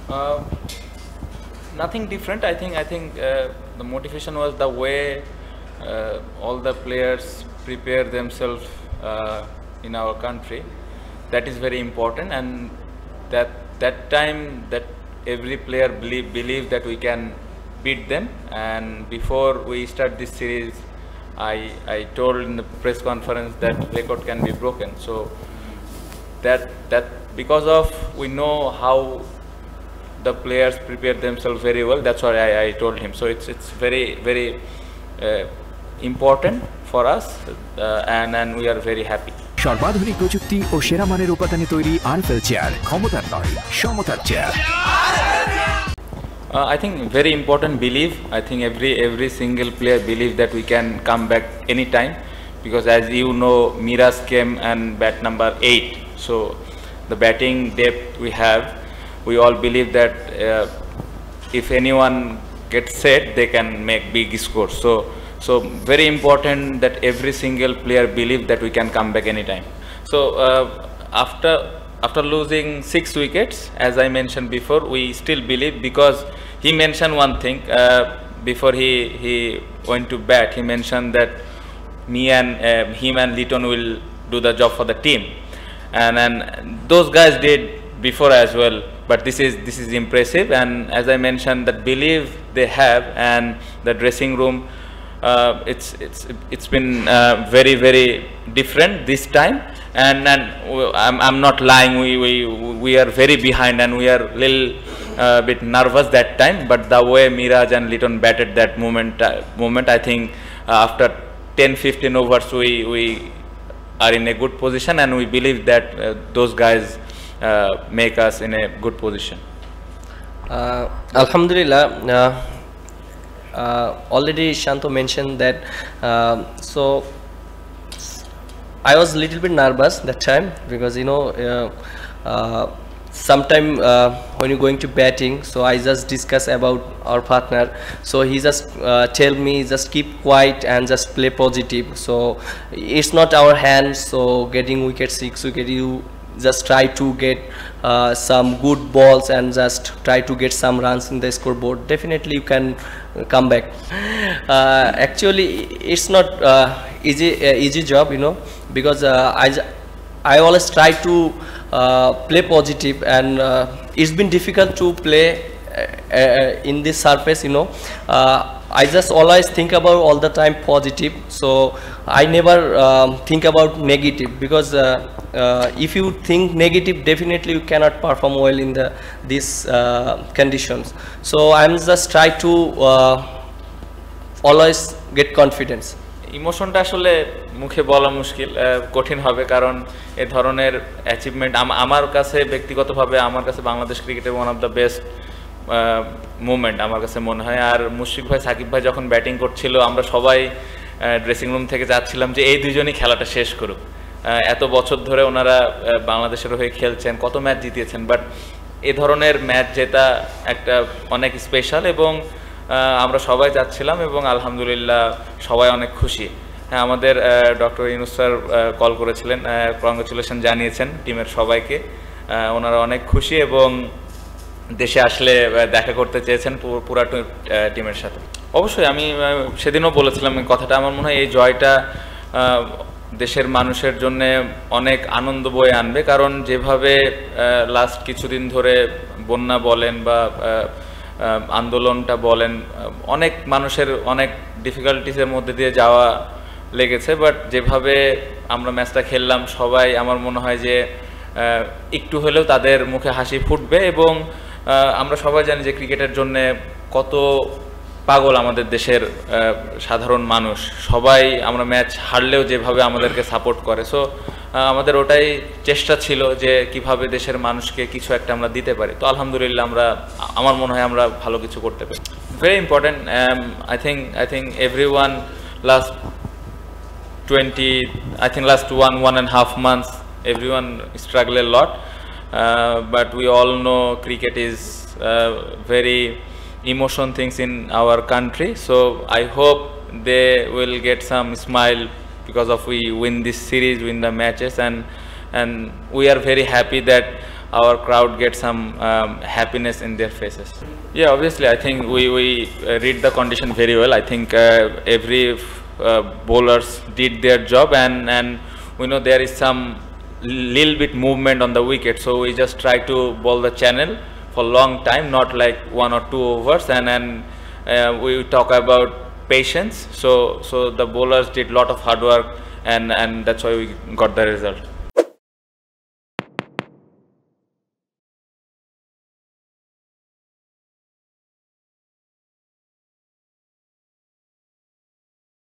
Uh, Nothing different. I think the motivation was the way all the players prepare themselves in our country. That is very important, and that time that every player believe that we can beat them. And before we start this series, I told in the press conference that record can be broken. So that because of we know how the players prepare themselves very well. That's why I told him. So it's very important for us, and we are very happy. সর্বাধুনিক প্রযুক্তি ও সেরা মানের উপাদানে তৈরি RFL chair, ক্ষমতার নয় সমতার chair. I think very important belief. I think every single player believe that we can come back anytime, because as you know, Miraz came and bat number 8. So the batting depth we have, we all believe that if anyone gets set, they can make big scores. So very important that every single player believe that we can come back anytime. So after losing 6 wickets, as I mentioned before, we still believe, because he mentioned one thing before he went to bat. He mentioned that him and Litton will do the job for the team, and those guys did before as well. But this is impressive, and as I mentioned, that belief they have, and the dressing room, it's been very different this time. And I'm not lying. We are very behind, and we are little bit nervous that time. But the way Miraj and Litton batted that moment, I think after 10-15 overs, we are in a good position, and we believe that those guys make us in a good position. Alhamdulillah. Already Shanto mentioned that. So I was a little bit nervous that time, because sometime when you're going to batting, so I just discuss about our partner. So he just tell me just keep quiet and just play positive. So it's not our hands. So getting wicket 6 wicket, you just try to get some good balls and just try to get some runs in the scoreboard. Definitely you can come back. Actually it's not easy job, because I always try to play positive, and it's been difficult to play in this surface. I just always think about all the time positive, so I never think about negative, because if you think negative, definitely you cannot perform well in these conditions. So I'm just try to always get confidence. ইমোশনটা আসলে মুখে বলা মুশকিল, কঠিন হবে, কারণ এ ধরনের achievement আমার কাছে ব্যক্তিগতভাবে আমার কাছে বাংলাদেশ ক্রিকেটের one of the best movement আমার কাছে মনে হয়। আর মুশফিক ভাই, সাকিব ভাই যখন ব্যাটিং করছিল, আমরা সবাই ড্রেসিং রুম থেকে যাচ্ছিলাম যে এই দুজনই খেলাটা শেষ করুক। এত বছর ধরে ওনারা বাংলাদেশের হয়ে খেলছেন, কত ম্যাচ জিতিয়েছেন, বাট এ ধরনের ম্যাচ জেতা একটা অনেক স্পেশাল, এবং আমরা সবাই যাচ্ছিলাম, এবং আলহামদুলিল্লাহ সবাই অনেক খুশি। হ্যাঁ, আমাদের ডক্টর ইউনুস স্যার কল করেছিলেন, কংগ্রেচুলেশন জানিয়েছেন টিমের সবাইকে। ওনারা অনেক খুশি, এবং দেশে আসলে দেখা করতে চেয়েছেন পুরা টিমের সাথে। অবশ্যই আমি সেদিনও বলেছিলাম এই কথাটা। আমার মনে হয় এই জয়টা দেশের মানুষের জন্য অনেক আনন্দ বয়ে আনবে, কারণ যেভাবে লাস্ট কিছুদিন ধরে বন্যা বলেন বা আন্দোলনটা বলেন, অনেক মানুষের অনেক ডিফিকাল্টিসের মধ্যে দিয়ে যাওয়া লেগেছে, বাট যেভাবে আমরা ম্যাচটা খেললাম, সবাই আমার মনে হয় যে একটু হলেও তাদের মুখে হাসি ফুটবে। এবং আমরা সবাই জানি যে ক্রিকেটের জন্যে কত পাগল আমাদের দেশের সাধারণ মানুষ। সবাই আমরা ম্যাচ হারলেও যেভাবে আমাদেরকে সাপোর্ট করে, সো আমাদের ওটাই চেষ্টা ছিল যে কিভাবে দেশের মানুষকে কিছু একটা আমরা দিতে পারি। তো আলহামদুলিল্লাহ আমার মনে হয় আমরা ভালো কিছু করতে পারি। Very important. I think everyone last 1.5 months, everyone struggle a lot, but we all know cricket is very emotion things in our country, so I hope they will get some smile because of we win this series, win the matches, and we are very happy that our crowd get some happiness in their faces. Yeah, obviously, I think we read the condition very well. I think every bowlers did their job, and we know there is some little bit movement on the wicket, so we just try to bowl the channel for long time, not like 1 or 2 overs, and then we talk about patience. So the bowlers did lot of hard work, and that's why we got the result.